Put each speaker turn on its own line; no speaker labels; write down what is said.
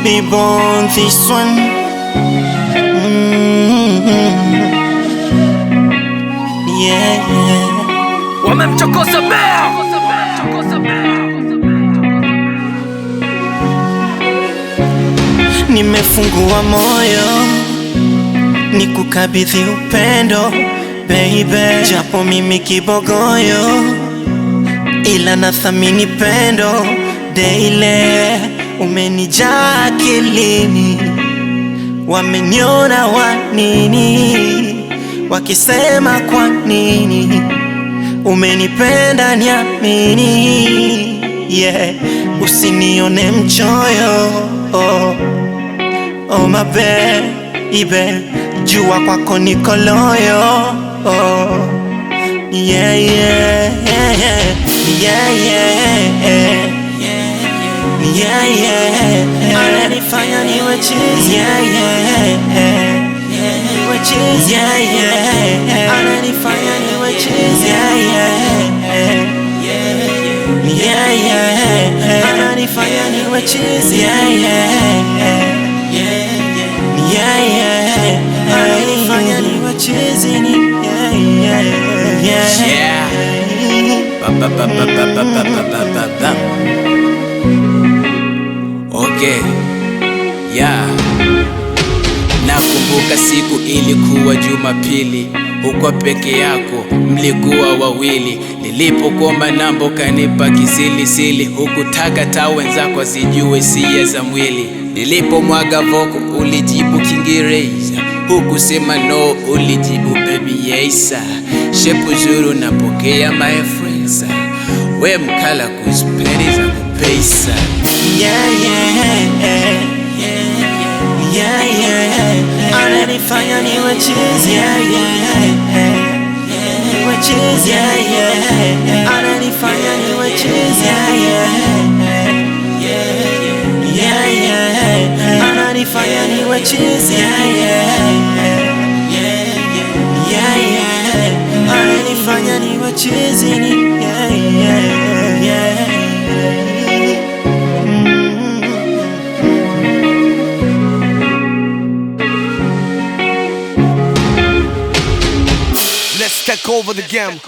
be born this one. Yeah.
Wamemchokoza bea.
Nimefungua moyo nikukabidhi upendo baby, japo mimi kibogoyo ila nathamini pendo daily. Umenijaa akilini, wameniona wanini, wakisema kwa nini umenipenda niamini. Yeah, usinione mchoyo, oh my baby, jua kwako niko loyo. Yeah, yeah, yeah, yeah, yeah, yeah, yeah. Ananifanya niwe chizi. Yeah, yeah, niwe chizi. Yeah, yeah. Ananifanya niwe chizi. Yeah, yeah, yeah, yeah. Ananifanya niwe chizi. Yeah, yeah, yeah, yeah. Ananifanya niwe chizi. Yeah, yeah, yeah.
Okay, yeah. Nakumbuka siku ilikuwa Jumapili, uko peke yako, mlikuwa wawili. Nilipokuomba namba ukanipa kisilisili, hukutaka ta wenzako zijue hisia za mwili. Nilipomwaga voko ulijibu Kiingereza, hukusema no, ulijibu baby yes. Shepu zuru napokea my friends, we mkala kuspendeza kupesa.
Yeah, yeah, yeah, yeah. Ananifanya niwe chizi. Yeah, yeah, niwe chizi. Yeah, yeah. Ananifanya niwe chizi. Yeah, yeah, yeah. Ananifanya niwe chizi. Yeah, yeah. Ananifanya niwe chizi. Yeah, yeah.
Let's take over the game.